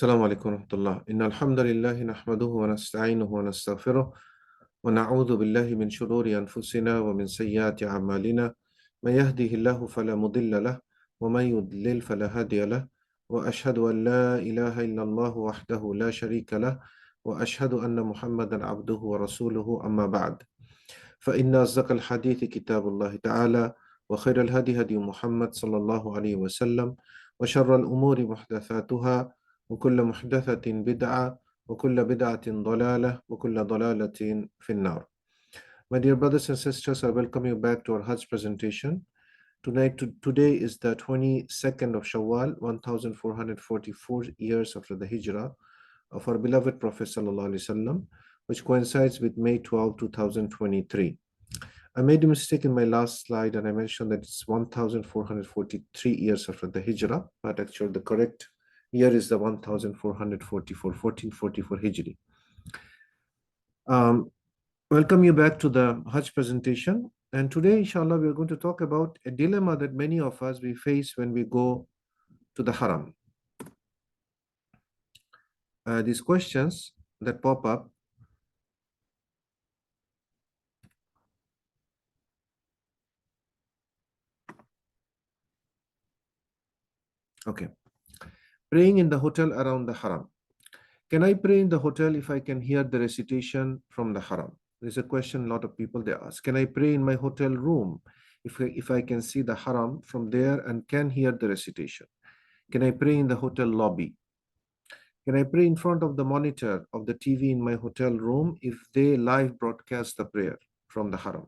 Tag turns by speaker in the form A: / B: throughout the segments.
A: السلام عليكم ورحمة الله. إن الحمد لله نحمده ونستعينه ونستغفره ونعوذ بالله من شرور أنفسنا ومن سيئات أعمالنا. من يهده الله فلا مضل له ومن يضلل فلا هادي له، وأشهد أن لا إله إلا الله وحده لا شريك له، وأشهد أن محمدا عبده ورسوله. أما بعد، فإن أصدق الحديث كتاب الله تعالى، وخير الهدي هدي محمد صلى الله عليه وسلم، وشر الأمور محدثاتها، وكل محدثة بدعة، وكل بدعة ضلالة، وكل ضلالة في النار. My dear brothers and sisters, I welcome you back to our Hajj presentation. Today is the 22nd of Shawwal, 1444 years after the Hijrah of our beloved Prophet Sallallahu Alaihi Wasallam, which coincides with May 12, 2023. I made a mistake in my last slide and I mentioned that it's 1443 years after the Hijrah, but actually the correct year is the 1444 Hijri. Welcome you back to the Hajj presentation. And today, inshallah, we are going to talk about a dilemma that many of us we face when we go to the Haram. These questions that pop up. Okay. Praying in the hotel around the Haram. Can I pray in the hotel if I can hear the recitation from the Haram? There's a question a lot of people they ask. Can I pray in my hotel room if I can see the Haram from there and can hear the recitation? Can I pray in the hotel lobby? Can I pray in front of the monitor of the TV in my hotel room if they live broadcast the prayer from the Haram?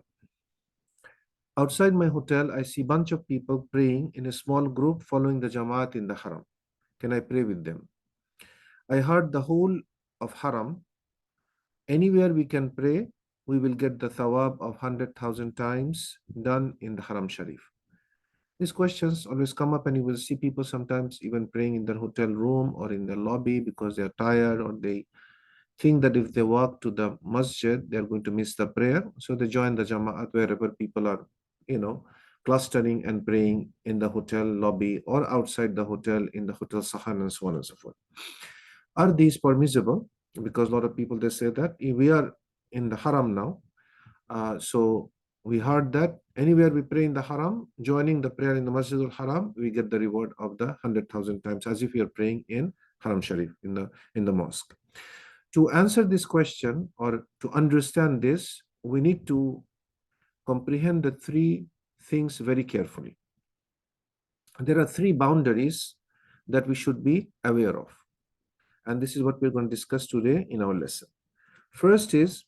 A: Outside my hotel, I see a bunch of people praying in a small group following the jamaat in the Haram. Can I pray with them? I heard the whole of Haram. Anywhere we can pray, we will get the thawab of 100,000 times done in the Haram Sherif. These questions always come up, and you will see people sometimes even praying in their hotel room or in the lobby because they are tired, or they think that if they walk to the masjid, they are going to miss the prayer. So they join the jamaat wherever people are, clustering and praying in the hotel lobby or outside the hotel in the hotel sahan and so on and so forth. Are these permissible? Because a lot of people, they say that we are in the Haram now. So we heard that anywhere we pray in the Haram, joining the prayer in the Masjidul Haram, we get the reward of the 100,000 times as if we are praying in Haram Sharif, in the mosque. To answer this question or to understand this, we need to comprehend the three things very carefully. There are three boundaries that we should be aware of. And this is what we're going to discuss today in our lesson. First is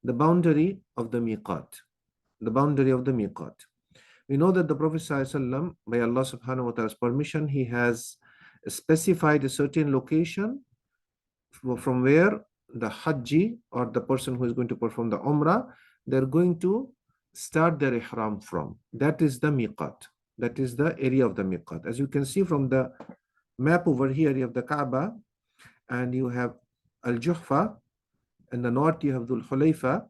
A: the boundary of the Meeqat. The boundary of the Meeqat. We know that the Prophet ﷺ, by Allah subhanahu wa ta'ala's permission, he has specified a certain location from where the Hajji or the person who is going to perform the Umrah, they're going to start their Ihram from. That is the Meeqat. That is the area of the Meeqat. As you can see from the map over here, you have the Kaaba, and you have Al-Juhfa. In the north, you have Dhul Hulayfa.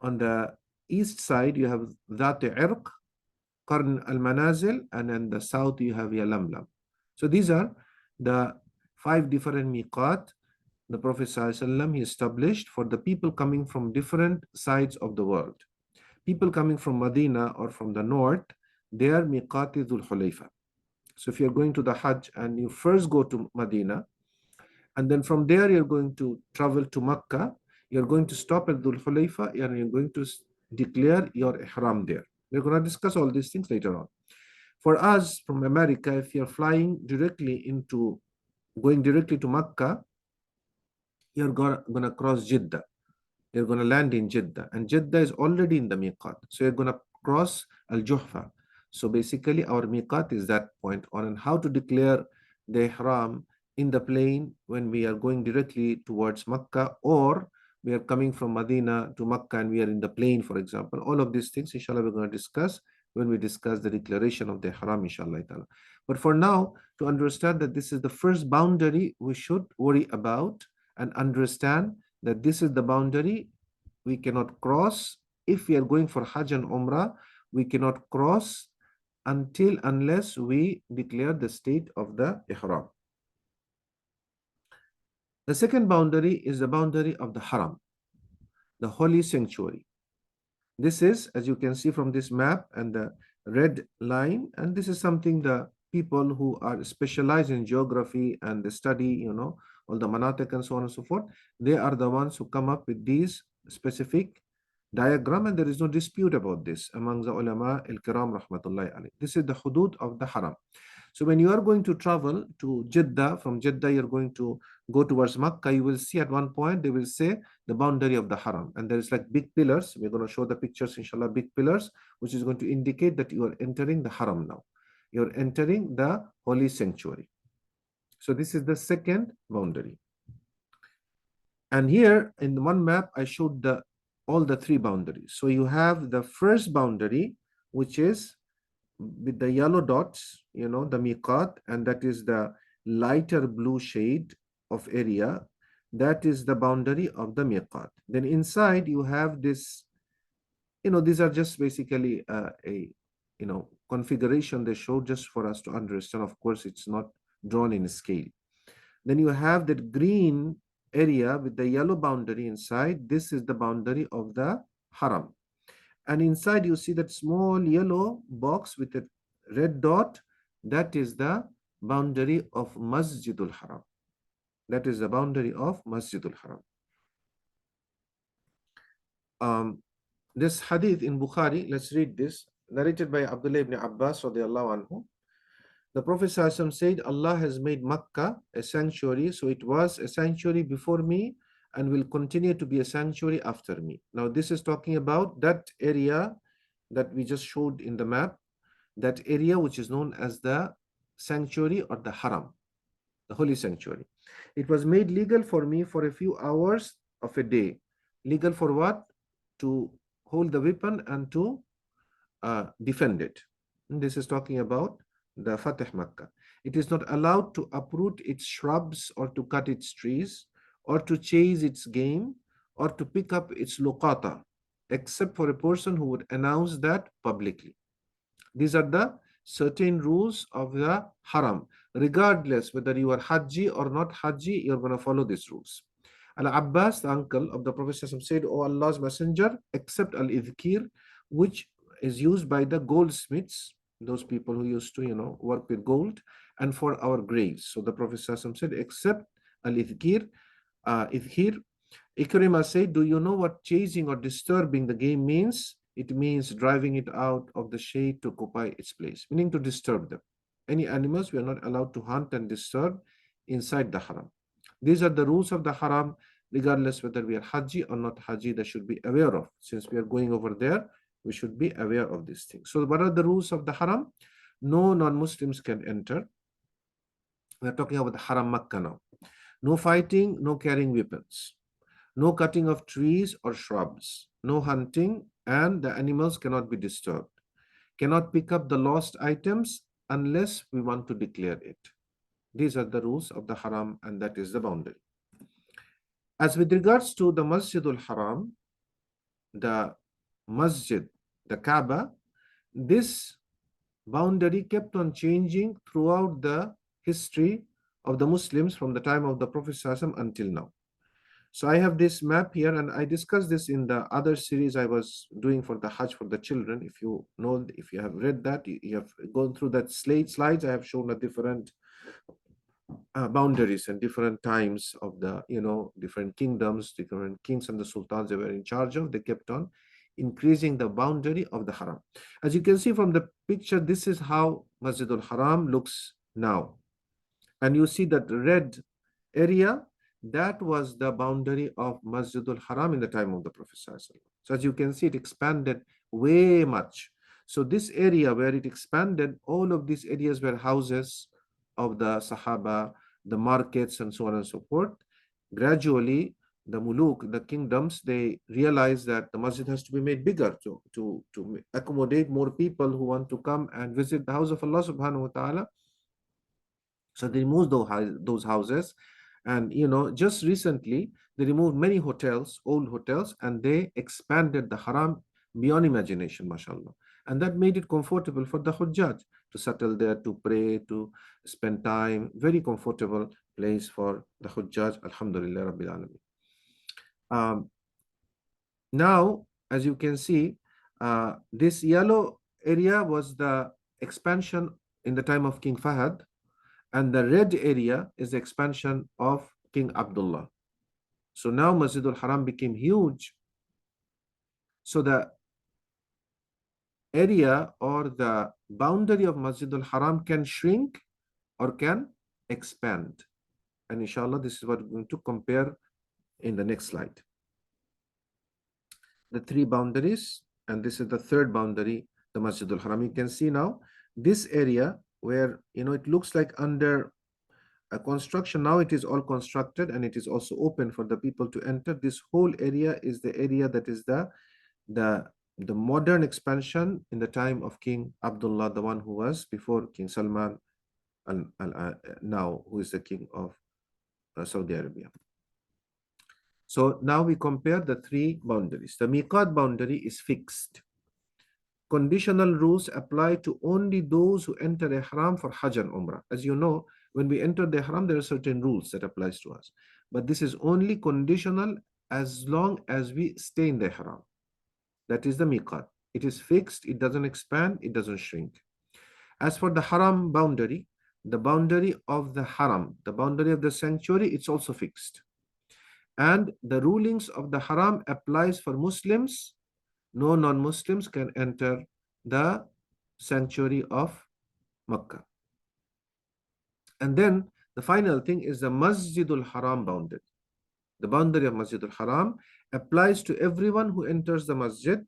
A: On the east side, you have Dhat Irq, Qarn al-Manazil, and in the south, you have Yalamlam. So these are the 5 different Meeqat the Prophet ﷺ he established for the people coming from different sides of the world. People coming from Medina or from the north, their Meeqat is Dhul Hulayfa. So if you're going to the Hajj and you first go to Medina, and then from there you're going to travel to Mecca, you're going to stop at Dhul Hulayfa and you're going to declare your Ihram there. We're going to discuss all these things later on. For us from America, if you're going directly to Mecca, you're going to cross Jeddah. You're going to land in Jeddah, and Jeddah is already in the Meeqat. So you're going to cross Al-Juhfa. So basically our Meeqat is that point on how to declare the Ihram in the plane when we are going directly towards Makkah, or we are coming from Medina to Makkah and we are in the plane, for example. All of these things, inshallah, we're going to discuss when we discuss the declaration of the Ihram, inshallah. But for now, to understand that this is the first boundary we should worry about and understand that this is the boundary we cannot cross. If we are going for Hajj and Umrah, we cannot cross unless we declare the state of the Ihram. The second boundary is the boundary of the Haram, the holy sanctuary. This is, as you can see from this map and the red line, and this is something the people who are specialized in geography and they study, all the manatik and so on and so forth, they are the ones who come up with these specific diagram, and there is no dispute about this among the ulama al-kiram rahmatullahi alayh. This is the hudud of the Haram. So when you are going to travel to Jeddah, from Jeddah you're going to go towards Makkah, you will see at one point they will say the boundary of the Haram, and there is like big pillars. We're going to show the pictures, inshallah, big pillars, which is going to indicate that you are entering the Haram now. You're entering the holy sanctuary. So this is the second boundary. And here in one map, I showed all the three boundaries. So you have the first boundary, which is with the yellow dots, the Meeqat, and that is the lighter blue shade of area. That is the boundary of the Meeqat. Then inside you have this, these are just basically a configuration they show just for us to understand. Of course, it's not drawn in scale. Then you have that green area with the yellow boundary inside. This is the boundary of the Haram. And inside you see that small yellow box with a red dot. That is the boundary of Masjidul Haram. That is the boundary of Masjidul Haram. This hadith in Bukhari, let's read this, narrated by Abdullah ibn Abbas radiallahu anhu. The Prophet ﷺ said, Allah has made Makkah a sanctuary, so it was a sanctuary before me and will continue to be a sanctuary after me. Now this is talking about that area that we just showed in the map, that area which is known as the sanctuary or the Haram, the holy sanctuary. It was made legal for me for a few hours of a day. Legal for what? To hold the weapon and to defend it. And this is talking about the Fatih Makkah. It is not allowed to uproot its shrubs or to cut its trees or to chase its game or to pick up its luqata, except for a person who would announce that publicly. These are the certain rules of the Haram. Regardless whether you are Haji or not Haji, you're going to follow these rules. Al-Abbas, the uncle of the Prophet, said, "O Allah's Messenger, accept al-idhkir, which is used by the goldsmiths, those people who used to, work with gold, and for our graves." So the Prophet said, "Accept al-idhkir." Idhkir. Ikrimah said, "Do you know what chasing or disturbing the game means?" It means driving it out of the shade to occupy its place, meaning to disturb them. Any animals we are not allowed to hunt and disturb inside the Haram. These are the rules of the Haram, regardless whether we are Haji or not Haji, they should be aware of. Since we are going over there, we should be aware of these things. So what are the rules of the Haram? No non-Muslims can enter. We are talking about the Haram Makkah now. No fighting, no carrying weapons. No cutting of trees or shrubs. No hunting, and the animals cannot be disturbed. Cannot pick up the lost items unless we want to declare it. These are the rules of the Haram, and that is the boundary. As with regards to the Masjidul Haram, the Masjid, the Kaaba, this boundary kept on changing throughout the history of the Muslims from the time of the Prophet ﷺ until now. So I have this map here, and I discussed this in the other series I was doing for the Hajj for the children. If you know, if you have read that, you have gone through that slides. I have shown a different boundaries and different times of the, different kingdoms, different kings and the sultans they were in charge of. They kept on increasing the boundary of the Haram. As you can see from the picture, this is how Masjidul Haram looks now. And you see that red area, that was the boundary of Masjidul Haram in the time of the Prophet. So as you can see, it expanded way much. So this area where it expanded, all of these areas were houses of the Sahaba, the markets, and so on and so forth. Gradually, the muluk, the kingdoms, they realized that the masjid has to be made bigger to accommodate more people who want to come and visit the house of Allah subhanahu wa ta'ala. So they removed those houses, and just recently they removed many hotels, old hotels, and they expanded the Haram beyond imagination, mashallah. And that made it comfortable for the Hujjaj to settle there, to pray, to spend time. Very comfortable place for the Hujjaj. Alhamdulillah Rabbil Alameen. Now, as you can see, this yellow area was the expansion in the time of King Fahad, and the red area is the expansion of King Abdullah. So now Masjidul Haram became huge. So the area or the boundary of Masjidul Haram can shrink or can expand. And inshallah, this is what we're going to compare in the next slide. The three boundaries, and this is the third boundary, the Masjidul Haram. You can see now this area where, it looks like under a construction. Now it is all constructed and it is also open for the people to enter. This whole area is the area that is the modern expansion in the time of King Abdullah, the one who was before King Salman, now who is the king of Saudi Arabia. So now we compare the three boundaries. The Meeqat boundary is fixed. Conditional rules apply to only those who enter a haram for Hajj and Umrah. As you know, when we enter the haram, there are certain rules that applies to us. But this is only conditional as long as we stay in the haram. That is the Meeqat. It is fixed, it doesn't expand, it doesn't shrink. As for the haram boundary, the boundary of the haram, the boundary of the sanctuary, it's also fixed. And the rulings of the haram applies for Muslims. No non-Muslims can enter the sanctuary of Makkah. And then the final thing is the Masjidul Haram boundary. The boundary of Masjidul Haram applies to everyone who enters the masjid.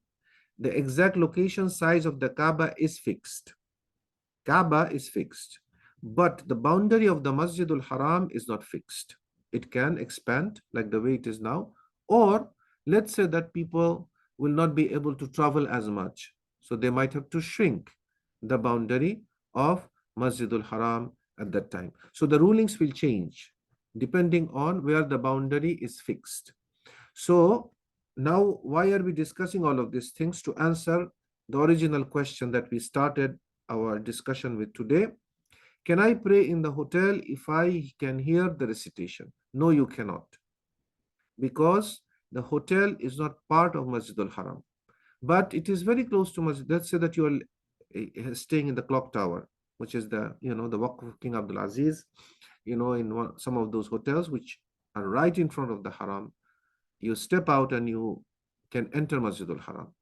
A: The exact location size of the Kaaba is fixed. Kaaba is fixed. But the boundary of the Masjidul Haram is not fixed. It can expand like the way it is now. Or let's say that people will not be able to travel as much. So they might have to shrink the boundary of Masjidul Haram at that time. So the rulings will change depending on where the boundary is fixed. So now why are we discussing all of these things? To answer the original question that we started our discussion with today. Can I pray in the hotel if I can hear the recitation? No, you cannot. Because the hotel is not part of Masjidul Haram. But it is very close to Masjid. Let's say that you are staying in the clock tower, which is the Waqf of King Abdul Aziz, in some of those hotels which are right in front of the Haram. You step out and you can enter Masjidul Haram.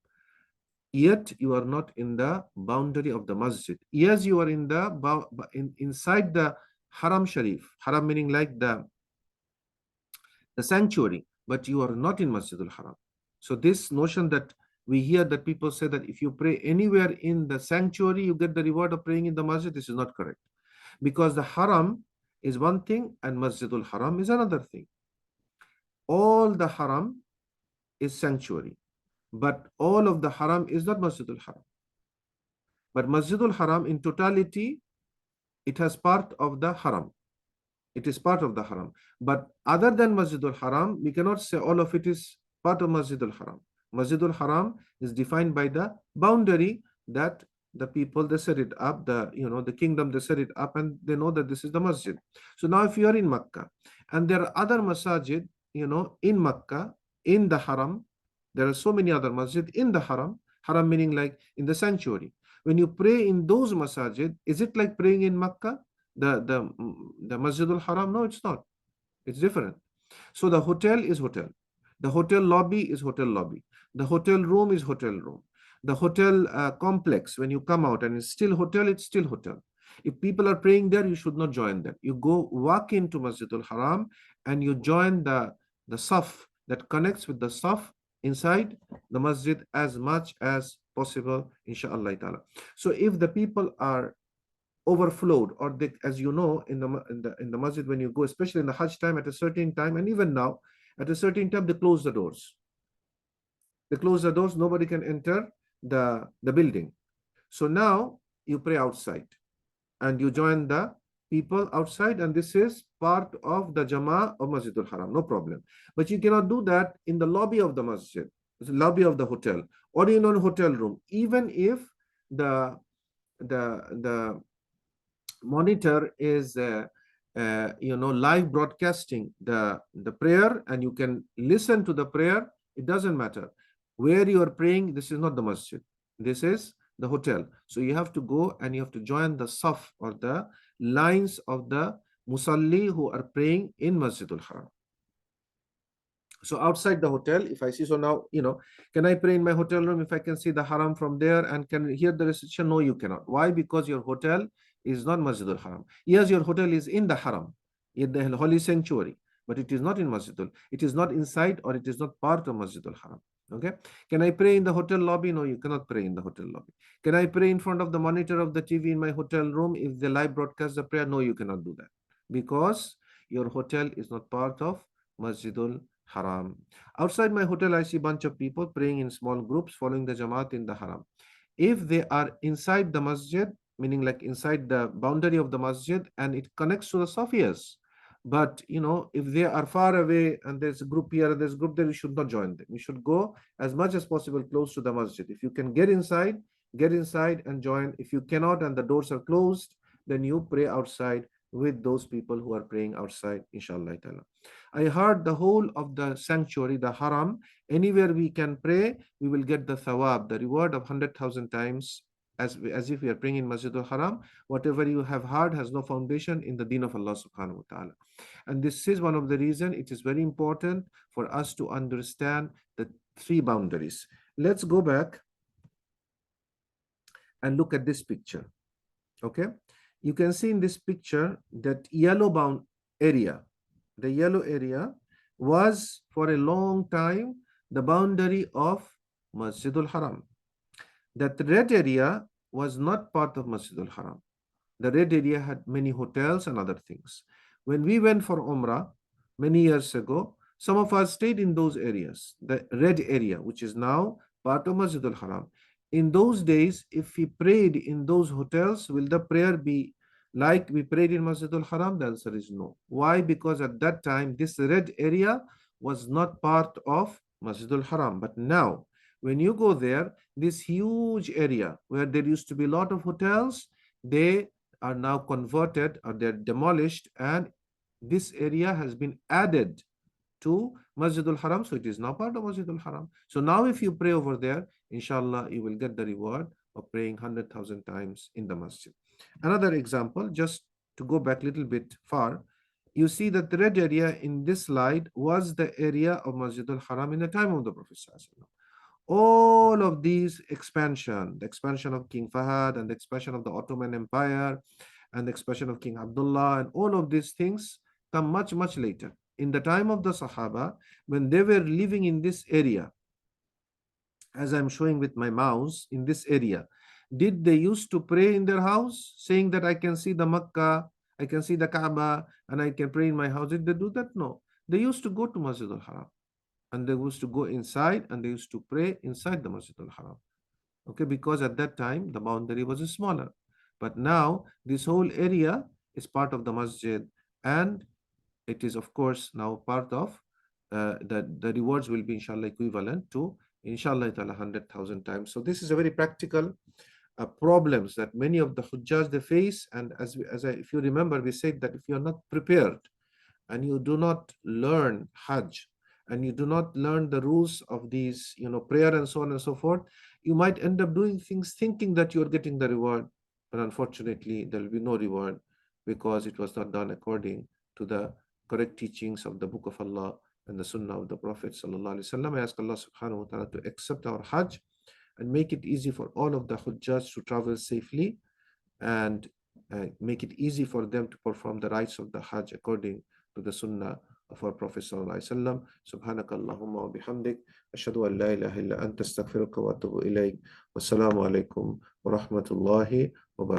A: Yet you are not in the boundary of the masjid. Yes, you are in the inside the Haram Sherif. Haram meaning like the sanctuary, but you are not in Masjidul Haram. So this notion that we hear that people say that if you pray anywhere in the sanctuary, you get the reward of praying in the masjid. This is not correct. Because the Haram is one thing and Masjidul Haram is another thing. All the Haram is sanctuary, but all of the Haram is not Masjidul Haram. But Masjidul Haram in totality, it has part of the Haram. It is part of the Haram. But other than Masjidul Haram, we cannot say all of it is part of Masjidul Haram. Masjidul Haram is defined by the boundary that the people, they set it up, the kingdom, they set it up and they know that this is the masjid. So now if you are in Makkah and there are other masajid, in Makkah, in the Haram, there are so many other masjid in the Haram, Haram meaning like in the sanctuary. When you pray in those masajid, is it like praying in Makkah, the Masjidul Haram? No, it's not. It's different. So the hotel is hotel. The hotel lobby is hotel lobby. The hotel room is hotel room. The hotel complex, when you come out and it's still hotel, it's still hotel. If people are praying there, you should not join them. You go walk into Masjidul Haram and you join the saf that connects with the saf inside the masjid as much as possible, inshallah ta'ala. So if the people are overflowed, or they, as you know, in the masjid, when you go, especially in the Hajj time, at a certain time, and even now, at a certain time, they close the doors. They close the doors, nobody can enter the building. So now you pray outside and you join the people outside, and this is part of the jamaat of Masjidul Haram, no problem. But you cannot do that in the lobby of the masjid, the lobby of the hotel, or in a hotel room, even if the the monitor is live broadcasting the prayer, and you can listen to the prayer. It doesn't matter where you are praying. This is not the masjid, this is the hotel. So you have to go and you have to join the saf, or the lines of the musalli who are praying in Masjidul Haram. So outside the hotel, if I see, so now, can I pray in my hotel room if I can see the haram from there and can hear the recitation? No, you cannot. Why? Because your hotel is not Masjidul Haram. Yes, your hotel is in the haram, in the holy sanctuary, but it is not in Masjidul. It is not inside, or it is not part of Masjidul Haram. Okay. Can I pray in the hotel lobby? No, you cannot pray in the hotel lobby. Can I pray in front of the monitor of the TV in my hotel room if the live broadcast the prayer? No, you cannot do that, because your hotel is not part of Masjidul Haram. Outside my hotel, I see a bunch of people praying in small groups, following the jamaat in the haram. If they are inside the masjid, meaning like inside the boundary of the masjid, and it connects to the Safias, but if they are far away and there's a group here, there's a group there, you should not join them. You should go as much as possible close to the masjid. If you can get inside and join. If you cannot and the doors are closed, then you pray outside with those people who are praying outside, inshallah ta'ala. I heard the whole of the sanctuary, the haram, anywhere we can pray, we will get the thawab, the reward of 100,000 times, as if we are praying in Masjidul Haram. Whatever you have heard has no foundation in the deen of Allah subhanahu wa ta'ala. And this is one of the reasons it is very important for us to understand the three boundaries. Let's go back and look at this picture. Okay, you can see in this picture that yellow bound area, the yellow area was for a long time the boundary of Masjidul Haram. That red area was not part of Masjidul Haram. The red area had many hotels and other things. When we went for Umrah many years ago, some of us stayed in those areas, the red area, which is now part of Masjidul Haram. In those days, if we prayed in those hotels, will the prayer be like we prayed in Masjidul Haram? The answer is no. Why? Because at that time, this red area was not part of Masjidul Haram. But now, when you go there, this huge area where there used to be a lot of hotels, they are now converted, or they're demolished, and this area has been added to Masjidul Haram, so it is now part of Masjidul Haram. So now if you pray over there, inshallah, you will get the reward of praying 100,000 times in the masjid. Another example, just to go back a little bit far, you see that the red area in this slide was the area of Masjidul Haram in the time of the Prophet. All of these expansion, the expansion of King Fahad and the expansion of the Ottoman Empire and the expansion of King Abdullah, and all of these things come much, much later. In the time of the Sahaba, when they were living in this area, as I'm showing with my mouse, in this area, did they used to pray in their house, saying that I can see the Makkah, I can see the Kaaba, and I can pray in my house? Did they do that? No. They used to go to Masjid al-Haram, and they used to go inside, and they used to pray inside the Masjid al-Haram. Okay, because at that time, the boundary was smaller. But now, this whole area is part of the masjid, and it is, of course, now part of the rewards will be, inshallah, equivalent to, inshallah, 100,000 times. So this is a very practical problems that many of the Hujjaj they face. And if you remember, we said that if you are not prepared and you do not learn Hajj, and you do not learn the rules of these, prayer and so on and so forth, you might end up doing things thinking that you are getting the reward, but unfortunately there will be no reward, because it was not done according to the correct teachings of the Book of Allah and the Sunnah of the Prophet sallallahu alaihi wasallam. I ask Allah subhanahu wa ta'ala to accept our Hajj and make it easy for all of the Hujjaj to travel safely, and make it easy for them to perform the rites of the Hajj according to the Sunnah of our Prophet sallallahu alaihi wasallam. Subhanakallahumma wa bihamdik, ashhadu an la ilaha illa anta, astaghfiruka wa atubu ilayk. Wassalamu alaikum wa rahmatullahi wa barakatuh.